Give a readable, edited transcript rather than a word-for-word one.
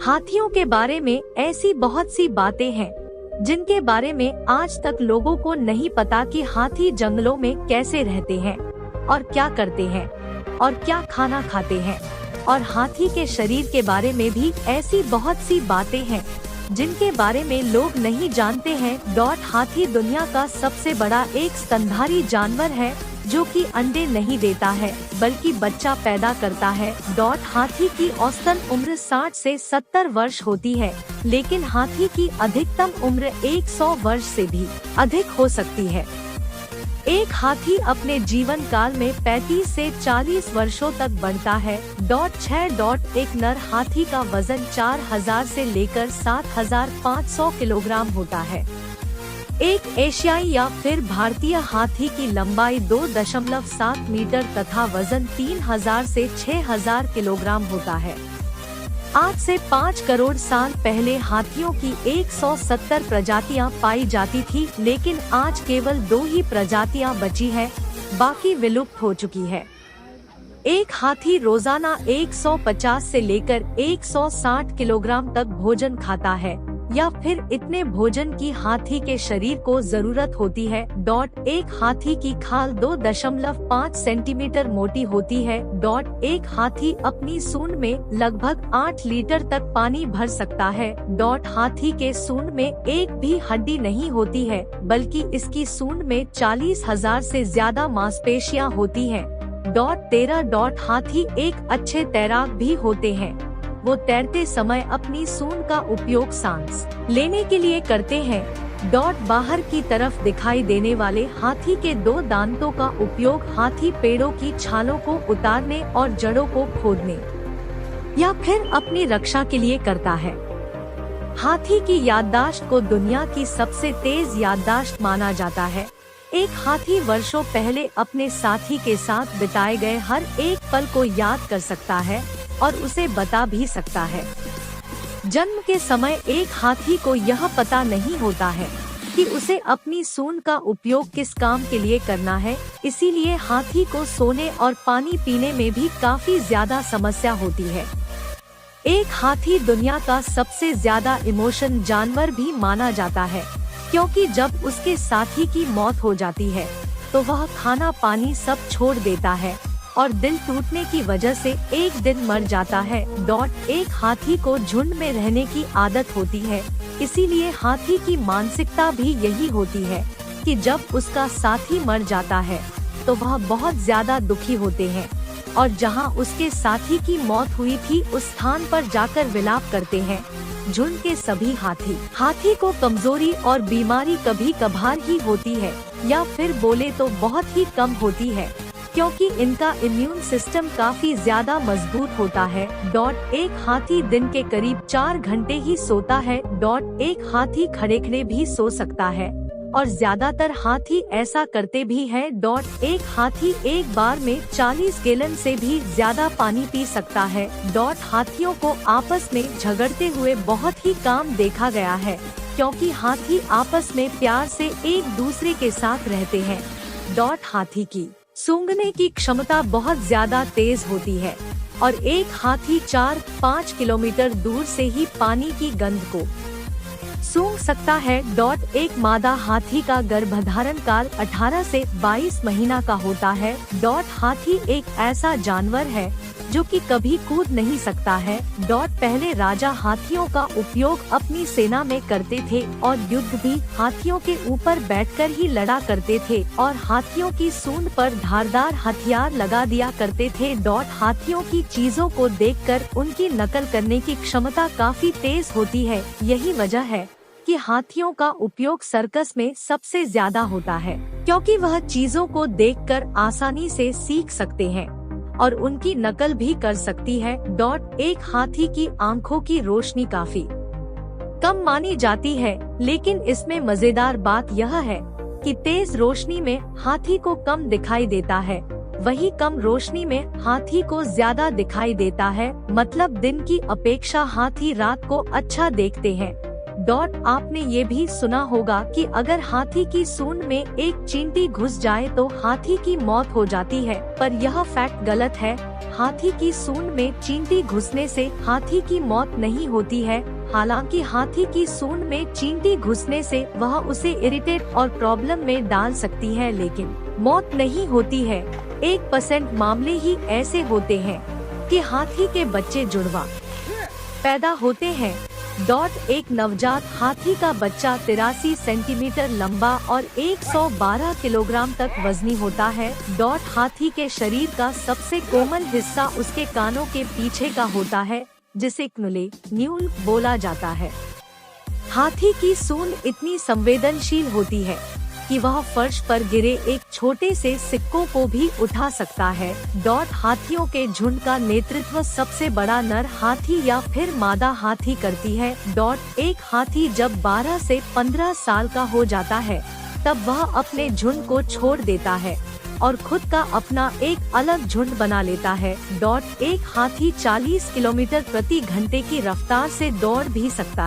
हाथियों के बारे में ऐसी बहुत सी बातें हैं जिनके बारे में आज तक लोगों को नहीं पता कि हाथी जंगलों में कैसे रहते हैं और क्या करते हैं और क्या खाना खाते हैं। और हाथी के शरीर के बारे में भी ऐसी बहुत सी बातें हैं जिनके बारे में लोग नहीं जानते हैं। हाथी दुनिया का सबसे बड़ा एक स्तनधारी जानवर है जो कि अंडे नहीं देता है बल्कि बच्चा पैदा करता है। हाथी की औसतन उम्र 60 से 70 वर्ष होती है, लेकिन हाथी की अधिकतम उम्र 100 वर्ष से भी अधिक हो सकती है। एक हाथी अपने जीवन काल में 35 से 40 वर्षों तक बढ़ता है। एक नर हाथी का वजन 4000 से लेकर 7500 किलोग्राम होता है। एक एशियाई या फिर भारतीय हाथी की लंबाई 2.7 मीटर तथा वजन 3000 से 6000 किलोग्राम होता है। आज से 5 करोड़ साल पहले हाथियों की 170 प्रजातियां पाई जाती थी, लेकिन आज केवल 2 ही प्रजातियां बची है, बाकी विलुप्त हो चुकी है। एक हाथी रोजाना 150 से लेकर 160 किलोग्राम तक भोजन खाता है या फिर इतने भोजन की हाथी के शरीर को जरूरत होती है। एक हाथी की खाल 2.5 सेंटीमीटर मोटी होती है। एक हाथी अपनी सूंड में लगभग 8 लीटर तक पानी भर सकता है। हाथी के सूंड में एक भी हड्डी नहीं होती है, बल्कि इसकी सूंड में 40,000 से ज्यादा मांसपेशियां होती हैं। 13 हाथी एक अच्छे तैराक भी होते हैं। वो तैरते समय अपनी सूंड का उपयोग सांस लेने के लिए करते हैं। बाहर की तरफ दिखाई देने वाले हाथी के 2 दांतों का उपयोग हाथी पेड़ों की छालों को उतारने और जड़ों को खोदने या फिर अपनी रक्षा के लिए करता है। हाथी की याददाश्त को दुनिया की सबसे तेज याददाश्त माना जाता है। एक हाथी वर्षों पहले अपने साथी के साथ बिताए गए हर एक पल को याद कर सकता है और उसे बता भी सकता है। जन्म के समय एक हाथी को यह पता नहीं होता है कि उसे अपनी सूंड का उपयोग किस काम के लिए करना है, इसीलिए हाथी को सोने और पानी पीने में भी काफी ज्यादा समस्या होती है। एक हाथी दुनिया का सबसे ज्यादा इमोशन जानवर भी माना जाता है, क्योंकि जब उसके साथी की मौत हो जाती है तो वह खाना पानी सब छोड़ देता है और दिल टूटने की वजह से एक दिन मर जाता है। एक हाथी को झुंड में रहने की आदत होती है, इसीलिए हाथी की मानसिकता भी यही होती है कि जब उसका साथी मर जाता है तो वह बहुत ज्यादा दुखी होते हैं और जहां उसके साथी की मौत हुई थी उस स्थान पर जाकर विलाप करते हैं। झुंड के सभी हाथी को कमजोरी और बीमारी कभी कभार ही होती है या फिर बोले तो बहुत ही कम होती है, क्योंकि इनका इम्यून सिस्टम काफी ज्यादा मजबूत होता है। एक हाथी दिन के करीब 4 घंटे ही सोता है। एक हाथी खड़े भी सो सकता है और ज्यादातर हाथी ऐसा करते भी हैं। एक हाथी एक बार में 40 गैलन से भी ज्यादा पानी पी सकता है। हाथियों को आपस में झगड़ते हुए बहुत ही कम देखा गया है, क्योंकि हाथी आपस में प्यार से एक दूसरे के साथ रहते हैं। हाथी की सूंघने की क्षमता बहुत ज्यादा तेज होती है और एक हाथी 4-5 किलोमीटर दूर से ही पानी की गंध को सूंघ सकता है। एक मादा हाथी का गर्भधारण काल 18 से 22 महीना का होता है। हाथी एक ऐसा जानवर है जो कि कभी कूद नहीं सकता है। पहले राजा हाथियों का उपयोग अपनी सेना में करते थे और युद्ध भी हाथियों के ऊपर बैठकर ही लड़ा करते थे और हाथियों की सूंड पर धारदार हथियार लगा दिया करते थे। हाथियों की चीजों को देखकर उनकी नकल करने की क्षमता काफी तेज होती है। यही वजह है कि हाथियों का उपयोग सर्कस में सबसे ज्यादा होता है, क्योंकि वह चीजों को देखकर आसानी से सीख सकते हैं और उनकी नकल भी कर सकती है। एक हाथी की आंखों की रोशनी काफी कम मानी जाती है, लेकिन इसमें मजेदार बात यह है कि तेज रोशनी में हाथी को कम दिखाई देता है, वही कम रोशनी में हाथी को ज्यादा दिखाई देता है। मतलब दिन की अपेक्षा हाथी रात को अच्छा देखते हैं। आपने ये भी सुना होगा कि अगर हाथी की सूंड में एक चींटी घुस जाए तो हाथी की मौत हो जाती है, पर यह फैक्ट गलत है। हाथी की सूंड में चींटी घुसने से हाथी की मौत नहीं होती है। हालांकि हाथी की सूंड में चींटी घुसने से वह उसे इरिटेट और प्रॉब्लम में डाल सकती है, लेकिन मौत नहीं होती है। 1% मामले ही ऐसे होते हैं कि हाथी के बच्चे जुड़वा पैदा होते हैं। एक नवजात हाथी का बच्चा 83 सेंटीमीटर लंबा और 112 किलोग्राम तक वजनी होता है। हाथी के शरीर का सबसे कोमल हिस्सा उसके कानों के पीछे का होता है, जिसे न्यूल बोला जाता है। हाथी की सूंड इतनी संवेदनशील होती है कि वह फर्श पर गिरे एक छोटे से सिक्कों को भी उठा सकता है। हाथियों के झुंड का नेतृत्व सबसे बड़ा नर हाथी या फिर मादा हाथी करती है। एक हाथी जब 12 से 15 साल का हो जाता है तब वह अपने झुंड को छोड़ देता है और खुद का अपना एक अलग झुंड बना लेता है। एक हाथी 40 किलोमीटर प्रति घंटे की रफ्तार से दौड़ भी सकता है।